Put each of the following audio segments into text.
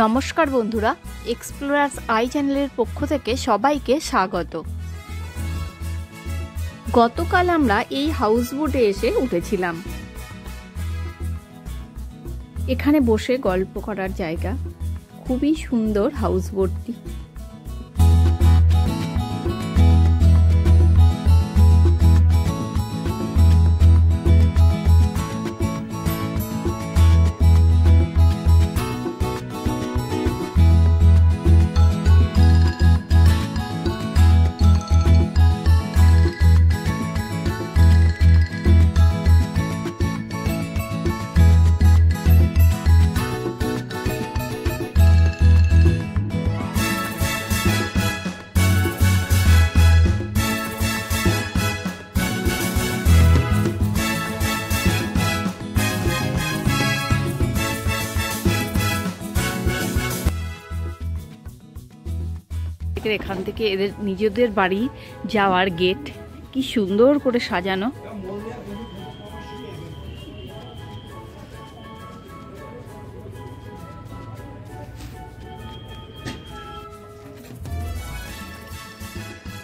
নমস্কার বন্ধুরা, explorers I চ্যানেলের পক্ষ থেকে সবাইকে স্বাগত। গতকাল আমরা এই হাউসবোটে এসে উঠেছিলাম। এখানে বসে গল্প করার জায়গা, খুবই সুন্দর হাউসবোটটি। এখান থেকে এদের নিজেদের বাড়ি যাওয়ার গেট, কি সুন্দর করে সাজানো।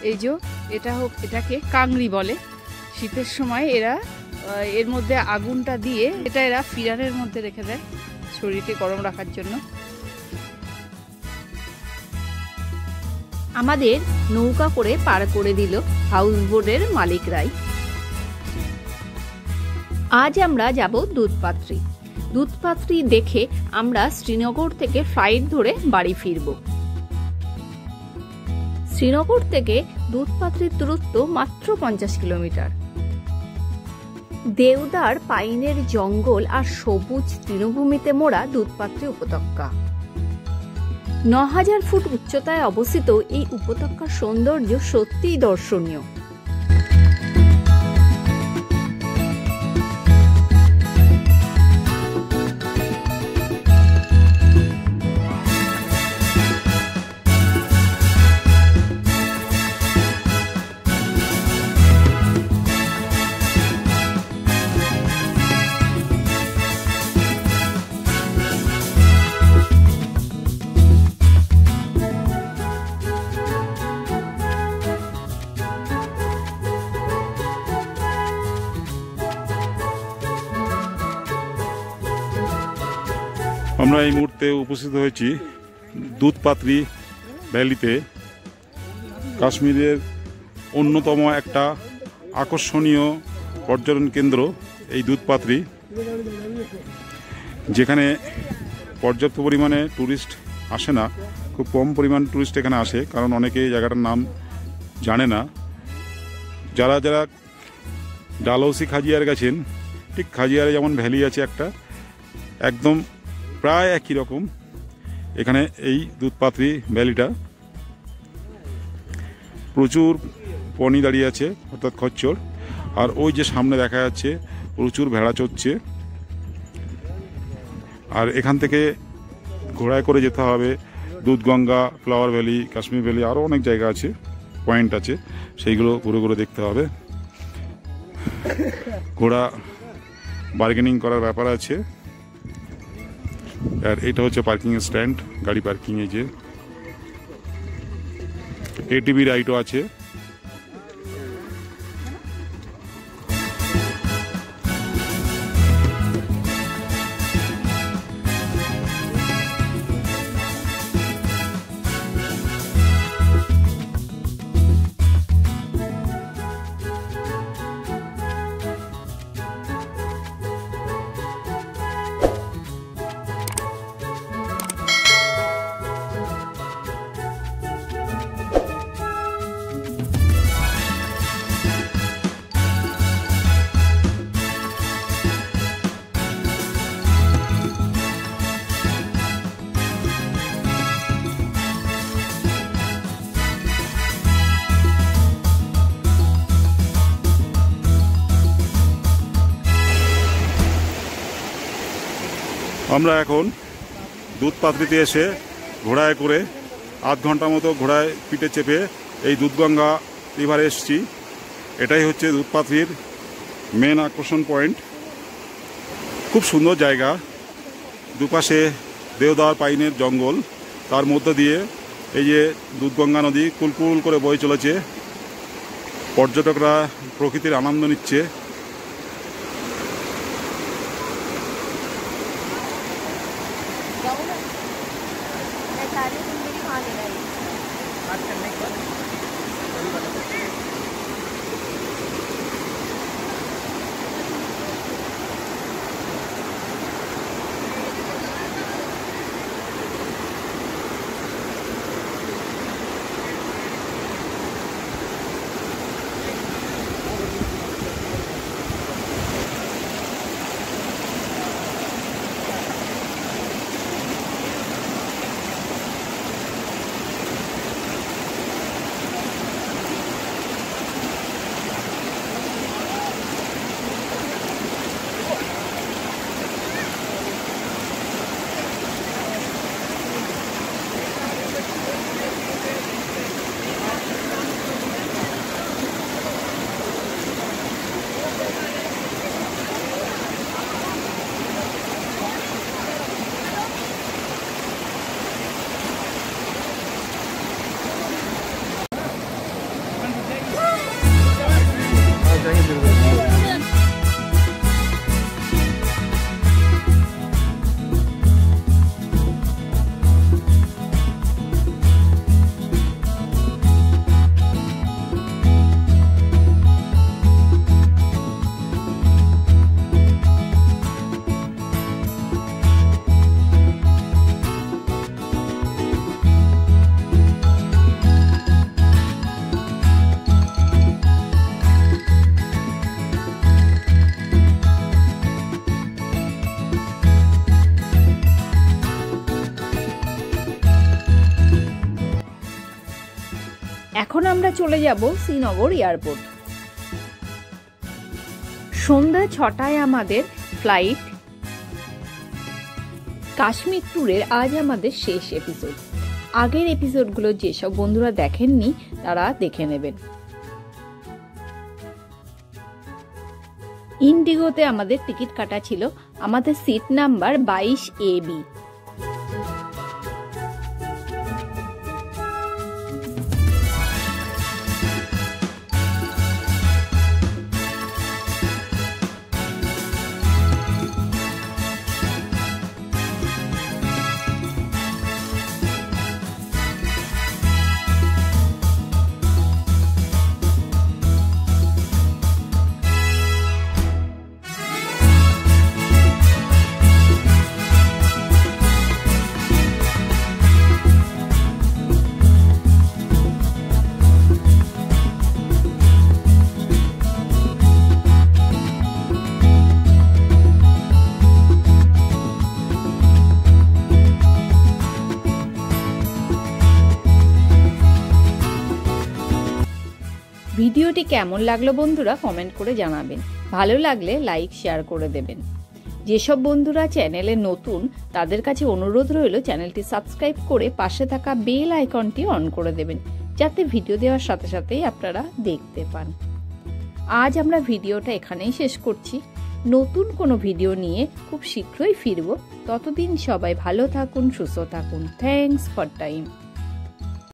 এই যে এটাকে কাংড়ি বলে। শীতের সময় এরা এর মধ্যে আগুনটা দিয়ে এরা ফিরানের মধ্যে রেখে দেয় শরীরকে গরম রাখার জন্য। আমাদের নৌকা করে পার করে দিল হাউসবোটের মালিকরাই। আজ আমরা যাব দুধপাত্রি। দুধপাত্রি দেখে আমরা শ্রীনগর থেকে ফ্লাইট ধরে বাড়ি ফিরব। শ্রীনগর থেকে দুধপাত্রির দূরত্ব মাত্র 50 কিলোমিটার। দেওদার পাইনের জঙ্গল আর সবুজ তৃণভূমিতে মোড়া দুধপাত্রি উপত্যকা। 9000 ফুট উচ্চতায় অবস্থিত এই উপত্যকার সৌন্দর্য সত্যিই দর্শনীয়। আমরা এই মুহূর্তে উপস্থিত হয়েছি দুধপাত্রি ভ্যালিতে। কাশ্মীরের অন্যতম একটা আকর্ষণীয় পর্যটন কেন্দ্র এই দুধপাত্রি, যেখানে পর্যাপ্ত পরিমাণে ট্যুরিস্ট আসে না, খুব কম পরিমাণ ট্যুরিস্ট এখানে আসে, কারণ অনেকে এই জায়গাটার নাম জানে না। যারা যারা ডালহৌসি খাজিয়ার গেছেন, ঠিক খাজিয়ারে যেমন ভ্যালি আছে একটা, একদম প্রায় একই রকম এখানে এই দুধপাত্রি ভ্যালিটা। প্রচুর পনি দাঁড়িয়ে আছে, অর্থাৎ খচ্চর, আর ওই যে সামনে দেখা যাচ্ছে প্রচুর ভেড়া চড়ছে। আর এখান থেকে ঘোড়ায় করে যেতে হবে Dudhganga, flower valley, Kashmir valley, আরও অনেক জায়গা আছে, পয়েন্ট আছে, সেইগুলো ঘুরে ঘুরে দেখতে হবে। ঘোড়া বার্গেনিং করার ব্যাপার আছে। আর এটা হচ্ছে পার্কিং স্ট্যান্ড, গাড়ি পার্কিং। এই যে এটিভি রাইটও আছে। আমরা এখন দুধপাত্রিতে এসে ঘোড়ায় করে আধ ঘন্টা মতো ঘোড়ায় পিঠে চেপে এই দুধগঙ্গা রিভারে এসেছি। এটাই হচ্ছে দুধপাত্রির মেন আকর্ষণ পয়েন্ট। খুব সুন্দর জায়গা, দুপাশে দেওদার পাইনের জঙ্গল, তার মধ্য দিয়ে এই যে দুধগঙ্গা নদী কুলকুল করে বয়ে চলেছে। পর্যটকরা প্রকৃতির আনন্দ নিচ্ছে। এখন আমরা চলে যাব শ্রীনগর এয়ারপোর্ট। সন্ধ্যা 6টায় আমাদের ফ্লাইট। কাশ্মীর ট্যুরের আজ আমাদের শেষ এপিসোড। আগের এপিসোডগুলো যেসব বন্ধুরা দেখেননি তারা দেখে নেবেন। ইন্ডিগোতে আমাদের টিকিট কাটা ছিল, আমাদের সিট নাম্বার 22AB। ভিডিওটি কেমন লাগলো বন্ধুরা কমেন্ট করে জানাবেন। ভালো লাগলে লাইক শেয়ার করে দেবেন। যেসব বন্ধুরা চ্যানেলে নতুন তাদের কাছে অনুরোধ রইল চ্যানেলটি সাবস্ক্রাইব করে পাশে থাকা বেল আইকনটি অন করে দেবেন, যাতে ভিডিও দেওয়ার সাথে সাথেই আপনারা দেখতে পান। আজ আমরা ভিডিওটা এখানেই শেষ করছি। নতুন কোনো ভিডিও নিয়ে খুব শীঘ্রই ফিরব। ততদিন সবাই ভালো থাকুন, সুস্থ থাকুন। Thanks for time.